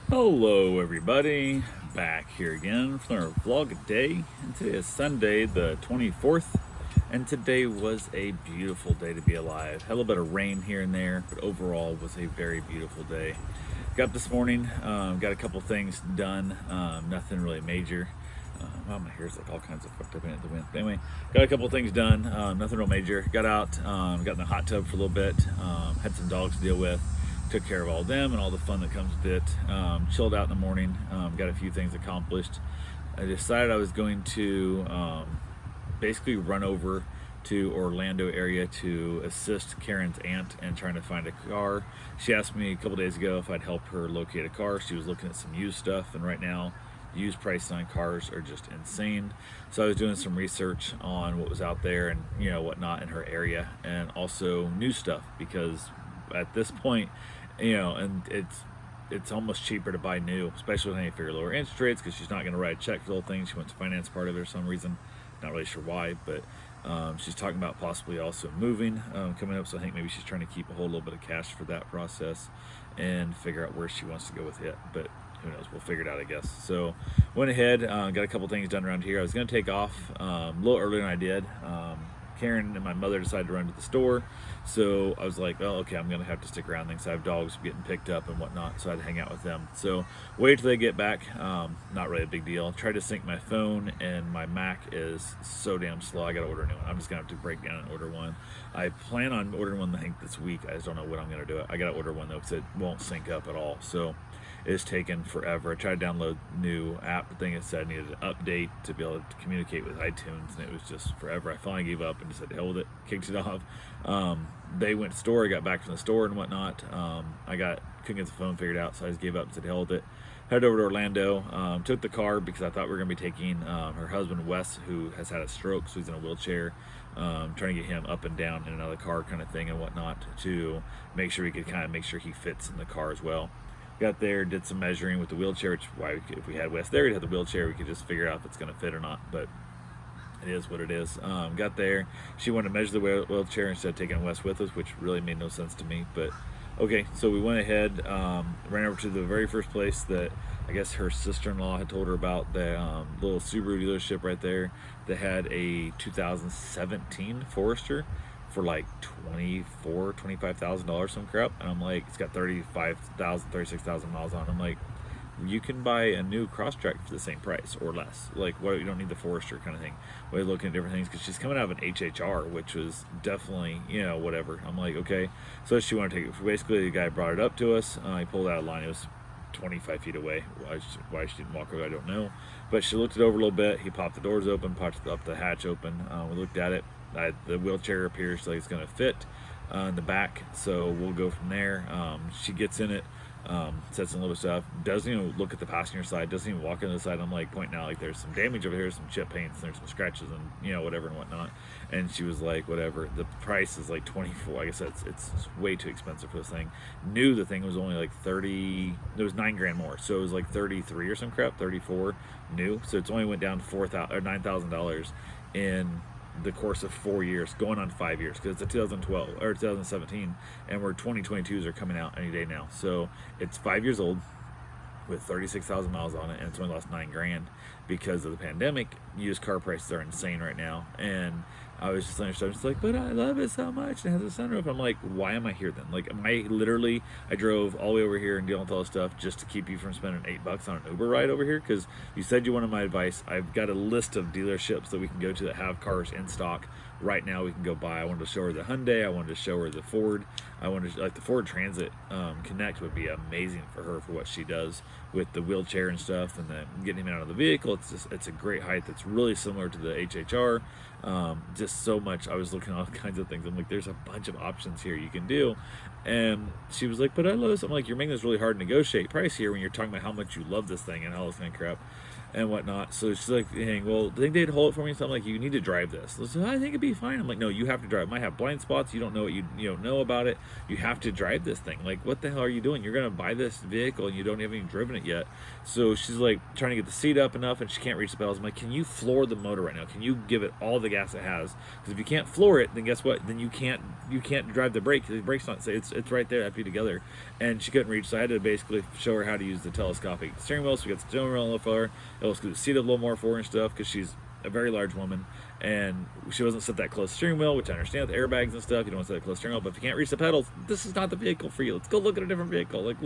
Hello, everybody. Back here again for our vlog day. And today is Sunday, the 24th. And today was a beautiful day to be alive. Had a little bit of rain here and there, but overall was a very beautiful day. Got up this morning, got a couple things done, nothing really major. Wow, my hair's like all kinds of fucked up in the wind. But anyway, got a couple things done, nothing real major. Got out, got in the hot tub for a little bit, had some dogs to deal with, took care of all of them and all the fun that comes with it. Chilled out in the morning, got a few things accomplished. I decided I was going to basically run over to Orlando area to assist Karen's aunt and trying to find a car. She asked me a couple days ago if I'd help her locate a car. She was looking at some used stuff, and right now used prices on cars are just insane. So I was doing some research on what was out there and whatnot in her area, and also new stuff, because at this point, and it's almost cheaper to buy new, especially with any figure lower interest rates, because she's not going to write a check for the whole thing. She wants to finance part of it for some reason. Not really sure why, but she's talking about possibly also moving coming up. So I think maybe she's trying to keep a whole little bit of cash for that process and figure out where she wants to go with it. But who knows? We'll figure it out, I guess. So went ahead, got a couple things done around here. I was going to take off a little earlier than I did. Karen and my mother decided to run to the store, so I was like, oh, okay, I'm gonna have to stick around things. I have dogs getting picked up and whatnot, so I had to hang out with them. So wait till they get back. Not really a big deal. Tried to sync my phone, and my Mac is so damn slow. I gotta order a new one. I'm just gonna have to break down and order one. I plan on ordering one, I think, this week. I just don't know when I'm gonna do it. I gotta order one though, because it won't sync up at all. So it's taken forever. I tried to download new app. The thing it said I needed an update to be able to communicate with iTunes, and it was just forever. I finally gave up and just said, hell with it, kicked it off. They went to the store, I got back from the store and whatnot. Couldn't get the phone figured out, so I just gave up and said, hell with it. Headed over to Orlando, took the car because I thought we were going to be taking her husband, Wes, who has had a stroke, so he's in a wheelchair, trying to get him up and down in another car kind of thing and whatnot, to make sure we could kind of make sure he fits in the car as well. Got there, did some measuring with the wheelchair, which why if we had Wes there, we'd have the wheelchair, we could just figure out if it's going to fit or not, but it is what it is. Got there, she wanted to measure the wheelchair instead of taking Wes with us, which really made no sense to me, but okay. So we went ahead, ran over to the very first place that I guess her sister-in-law had told her about, the little Subaru dealership right there that had a 2017 Forester for like $25,000, some crap. And I'm like, it's got 36,000 miles on it. I'm like, you can buy a new Crosstrek for the same price or less. Like, what, you don't need the Forester kind of thing. We're looking at different things, because she's coming out of an HHR, which was definitely, whatever. I'm like, okay. So she wanted to take it. Basically, the guy brought it up to us. He pulled out a line. It was 25 feet away. Why she didn't walk away, I don't know. But she looked it over a little bit. He popped the doors open, popped up the hatch open. We looked at it. The wheelchair appears like it's going to fit in the back, so we'll go from there. She gets in it, says some little stuff, doesn't even look at the passenger side, doesn't even walk on the side. I'm like pointing out, like, there's some damage over here, some chip paints, there's some scratches and whatever and whatnot. And she was like, whatever. The price is like 24. Like I said, it's way too expensive for this thing. Knew the thing was only like 30. It was $9,000 more, so it was like 33 or some crap, 34 new. So it's only went down $4,000 or $9,000 in the course of 4 years, going on 5 years, because it's a 2012 or 2017, and we're 2022s are coming out any day now. So it's 5 years old with 36,000 miles on it, and it's only lost $9,000 because of the pandemic. Used car prices are insane right now, and I was just like, but I love it so much. It has a sunroof. I'm like, why am I here then? Like, I drove all the way over here and dealing with all this stuff just to keep you from spending $8 on an Uber ride over here, because you said you wanted my advice. I've got a list of dealerships that we can go to that have cars in stock right now. We can go buy. I wanted to show her the Hyundai. I wanted to show her the Ford. I wanted to, like, the Ford Transit Connect would be amazing for her for what she does with the wheelchair and stuff, and then getting him out of the vehicle. It's a great height. It's really similar to the HHR. Just so much. I was looking at all kinds of things. I'm like, there's a bunch of options here you can do. And she was like, but I love this. I'm like, you're making this really hard to negotiate price here when you're talking about how much you love this thing and all this kind of crap. and whatnot. So she's like, hey, well, I think they'd hold it for me. So I'm like, you need to drive this. So I think it'd be fine. I'm like, no, you have to drive. It might have blind spots. You don't know what you don't know about it. You have to drive this thing. Like, what the hell are you doing? You're gonna buy this vehicle and you don't even driven it yet. So she's like trying to get the seat up enough, and she can't reach the pedals. I'm like, can you floor the motor right now? Can you give it all the gas it has? Because if you can't floor it, then guess what? Then you can't drive the brake. The brake's not. It's right there. That be together. And she couldn't reach, so I had to basically show her how to use the telescopic steering wheel. So we got the steering wheel for her. It was the seat a little more for her and stuff, because she's a very large woman and she wasn't set that close steering wheel, which I understand with airbags and stuff. You don't want to set that close steering wheel, but if you can't reach the pedals, this is not the vehicle for you. Let's go look at a different vehicle. Like,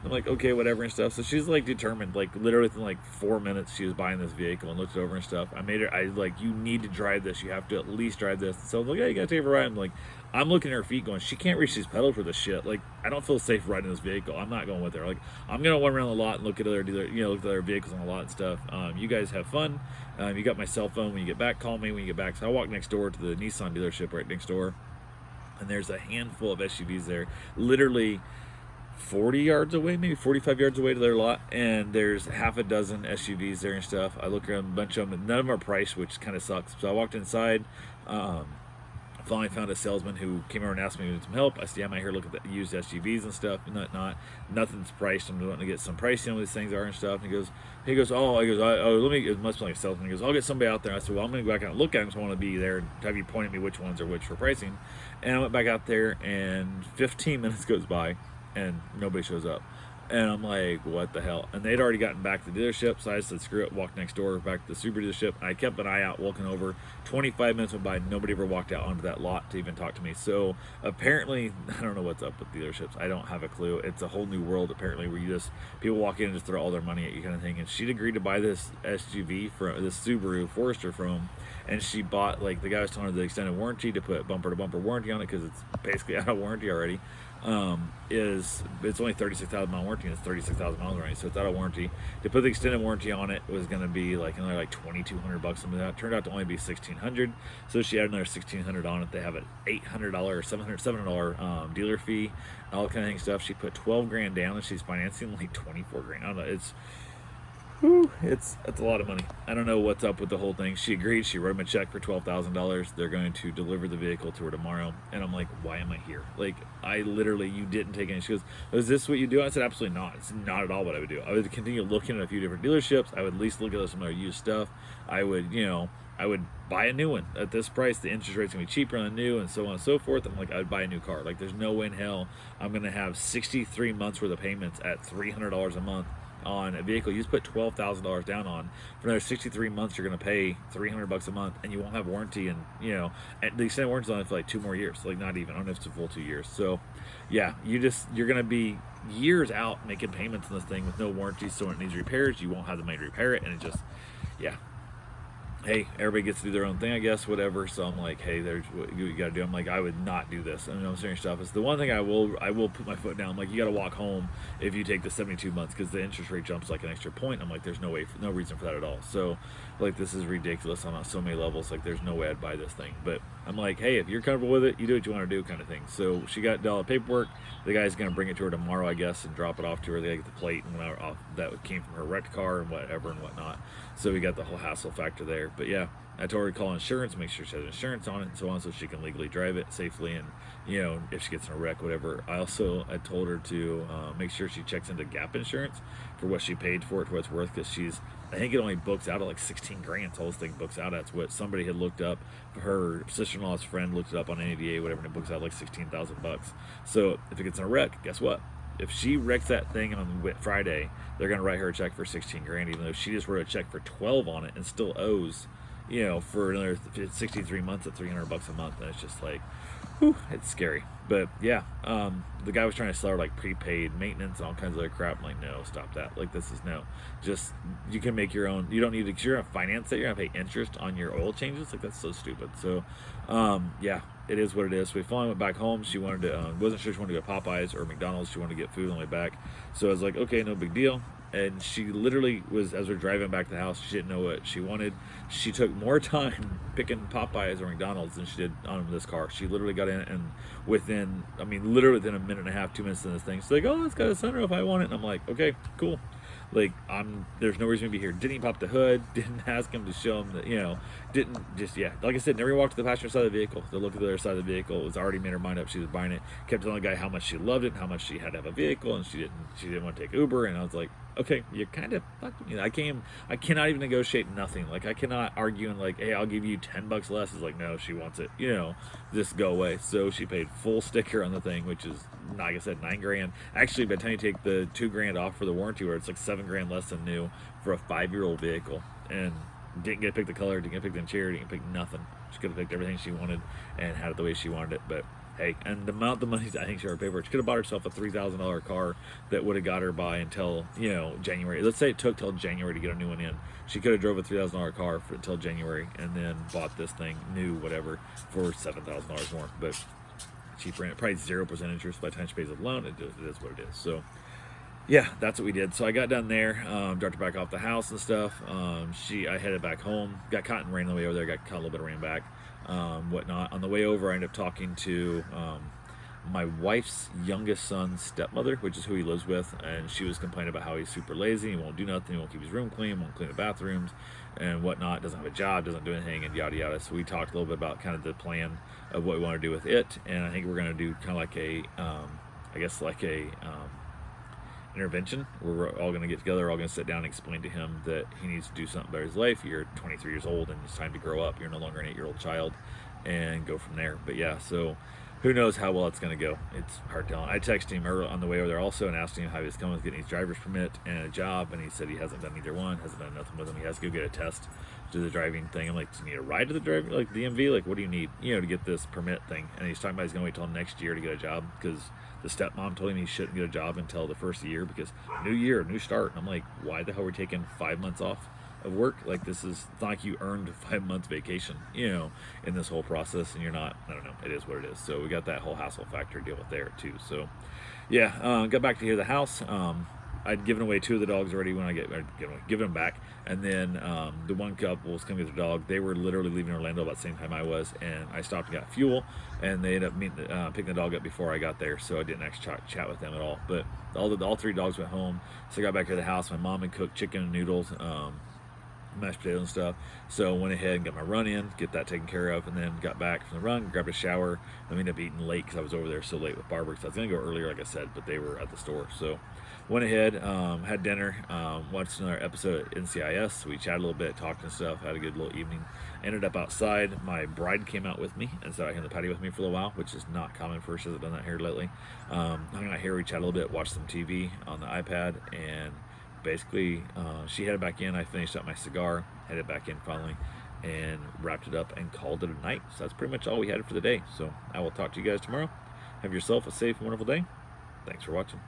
I'm like, okay, whatever and stuff. So she's like determined, like literally within like 4 minutes, she was buying this vehicle and looked it over and stuff. I like, you need to drive this. You have to at least drive this. So I'm like, yeah, you gotta take her a ride. I'm like, I'm looking at her feet going, she can't reach these pedals for this shit. Like, I don't feel safe riding this vehicle. I'm not going with her. Like, I'm gonna run around the lot and look at other vehicles on the lot and stuff. You guys have fun. You got my cell phone. When you get back, call me when you get back. So I walk next door to the Nissan dealership right next door, and there's a handful of SUVs there, literally 40 yards away, maybe 45 yards away to their lot, and there's half a dozen SUVs there and stuff. I look around, a bunch of them, none of them are priced, which kind of sucks. So I walked inside, finally found a salesman who came over and asked me for some help. I said, yeah, I'm out here looking at the used SUVs and stuff, and nothing's priced. I'm wanting to get some pricing on what these things are and stuff. And he goes, let me, it must be like a salesman. He goes, I'll get somebody out there. I said, well, I'm going to go back out and look at them, so I want to be there and have you point at me which ones are which for pricing. And I went back out there, and 15 minutes goes by, and nobody shows up. And I'm like, what the hell? And they'd already gotten back to the dealership, so I said, screw it, walked next door, back to the Subaru dealership. And I kept an eye out, walking over. 25 minutes went by, nobody ever walked out onto that lot to even talk to me. So apparently, I don't know what's up with dealerships. I don't have a clue. It's a whole new world, apparently, where people walk in and just throw all their money at you kind of thing. And she'd agreed to buy this SUV, this Subaru Forester from him. And she bought, like, the guy was telling her the extended warranty to put bumper-to-bumper warranty on it, because it's basically out of warranty already. It's only 36,000 mile warranty, and it's 36,000 miles already, so it's out of warranty. To put the extended warranty on it was going to be like another like $2,200 something like that. It turned out to only be $1,600, so she added another $1,600 on it. They have an $800 or $700 dealer fee, all kind of thing stuff. She put 12 grand down, and she's financing like 24 grand. I don't know, it's a lot of money. I don't know what's up with the whole thing. She agreed. She wrote him a check for $12,000. They're going to deliver the vehicle to her tomorrow. And I'm like, why am I here? Like, you didn't take any. She goes, is this what you do? I said, absolutely not. It's not at all what I would do. I would continue looking at a few different dealerships. I would at least look at some other used stuff. I would buy a new one at this price. The interest rate's gonna be cheaper on the new, and so on and so forth. I'm like, I'd buy a new car. Like, there's no way in hell I'm gonna have 63 months worth of payments at $300 a month on a vehicle you just put $12,000 down on. For another 63 months, you're going to pay $300 a month, and you won't have warranty. And the extended warranty is on it for like 2 more years. Like, not even. I don't know if it's a full 2 years. So yeah, you're going to be years out making payments on this thing with no warranty. So when it needs repairs, you won't have the money to repair it. And it just, yeah. Hey, everybody gets to do their own thing, I guess, whatever. So I'm like, hey, there's what you got to do. I'm like, I would not do this. I mean, I'm serious stuff. It's the one thing I will put my foot down. I'm like, you got to walk home if you take the 72 months, because the interest rate jumps like an extra point. I'm like, there's no reason for that at all. So, like, this is ridiculous on so many levels. Like, there's no way I'd buy this thing. But I'm like, hey, if you're comfortable with it, you do what you want to do, kind of thing. So she got all the paperwork. The guy's going to bring it to her tomorrow, I guess, and drop it off to her. They get the plate and whatever off that came from her wrecked car and whatever and whatnot. So we got the whole hassle factor there. But yeah, I told her to call insurance, make sure she has insurance on it and so on, so she can legally drive it safely. And if she gets in a wreck, whatever. I told her to make sure she checks into Gap Insurance for what she paid for it, for what it's worth, because I think it only books out at like 16 grand. So this thing books out. That's what somebody had looked up. Her sister-in-law's friend looked it up on NADA, whatever, and it books out like $16,000. So if it gets in a wreck, guess what? If she wrecks that thing on Friday, they're going to write her a check for 16 grand, even though she just wrote a check for 12 on it and still owes, for another 63 months at $300 a month. And it's just like, whew, it's scary. But yeah, the guy was trying to sell her like prepaid maintenance and all kinds of other crap. I'm like, no, stop that. Like, this is no. Just, you can make your own. You don't need to, because you're going to finance it. You're going to pay interest on your oil changes. Like, that's so stupid. So, yeah, it is what it is. So we finally went back home. She wanted to, wasn't sure she wanted to go to Popeyes or McDonald's. She wanted to get food on the way back. So I was like, okay, no big deal. And she literally was, as we're driving back to the house, she didn't know what she wanted. She took more time picking Popeyes or McDonald's than she did on this car. She literally got in, and literally within a minute and a half, 2 minutes in this thing, she's like, oh, it's got a sunroof, I want it. And I'm like, okay, cool. Like, there's no reason to be here. Didn't even pop the hood. Didn't ask him to show him that, didn't just, yeah. Like I said, never walked to the passenger side of the vehicle to look at the other side of the vehicle. It was already made her mind up. She was buying it. Kept telling the guy how much she loved it and how much she had to have a vehicle, and she didn't want to take Uber. And I was like, okay, you're kind of fucking me. I cannot even negotiate nothing. Like, I cannot argue and like, hey, I'll give you $10 less. It's like, no, she wants it. Just go away. So she paid full sticker on the thing, which is, like I said, $9,000. Actually, by the time you take the $2,000 off for the warranty, where it's like $7,000 less than new for a 5-year-old vehicle, and didn't get to pick the color, didn't get to pick the interior, didn't pick nothing. She could have picked everything she wanted and had it the way she wanted it, but. Hey, and the amount of money I think she already paid for it, she could have bought herself a $3,000 car that would have got her by until, January. Let's say it took till January to get a new one in. She could have drove a $3,000 car until January and then bought this thing new, whatever, for $7,000 more. But cheaper, and probably 0% interest by the time she pays the loan. It is what it is. So, yeah, that's what we did. So I got done there, dropped her back off the house and stuff. I headed back home. Got caught in rain on the way over there. Got caught a little bit of rain back. Whatnot. On the way over, I ended up talking to my wife's youngest son's stepmother, which is who he lives with, and she was complaining about how he's super lazy, he won't do nothing, he won't keep his room clean, won't clean the bathrooms and whatnot, doesn't have a job, doesn't do anything, and yada yada. So we talked a little bit about kind of the plan of what we want to do with it, and I think we're going to do kind of like a intervention. We're all going to get together, all going to sit down and explain to him that he needs to do something about his life. You're 23 years old and it's time to grow up. You're no longer an 8-year-old child, and go from there. But yeah, so who knows how well it's going to go. It's hard telling. I texted him on the way over there also and asked him how he was coming with getting his driver's permit and a job, and he said he hasn't done either one, hasn't done nothing with him. He has to go get a test to the driving thing. I'm like, do you need a ride to the driving, like DMV? Like, what do you need, to get this permit thing? And he's talking about he's going to wait till next year to get a job because the stepmom told him he shouldn't get a job until the first year because new year, new start. And I'm like, why the hell are we taking 5 months off of work? Like, it's not like you earned 5 months vacation, in this whole process, and you're not. I don't know. It is what it is. So we got that whole hassle factor to deal with there too. So yeah, got back to here the house. I'd given away 2 of the dogs already when given them back, and then the one couple was coming with their dog. They were literally leaving Orlando about the same time I was, and I stopped and got fuel, and they ended up picking the dog up before I got there, so I didn't actually chat with them at all. But all 3 dogs went home, so I got back to the house. My mom had cooked chicken and noodles, mashed potatoes and stuff, so went ahead and got my run in, get that taken care of, and then got back from the run, grabbed a shower. I ended up eating late because I was over there so late with Barbara, because I was going to go earlier, like I said, but they were at the store. So went ahead, had dinner, watched another episode of NCIS. We chatted a little bit, talked and stuff, had a good little evening. Ended up outside. My bride came out with me and sat out here in the patio with me for a little while, which is not common for her. She hasn't done that here lately. Hung out here, we chatted a little bit, watched some TV on the iPad, and basically she headed back in. I finished up my cigar, headed back in finally, and wrapped it up and called it a night. So that's pretty much all we had for the day. So I will talk to you guys tomorrow. Have yourself a safe and wonderful day. Thanks for watching.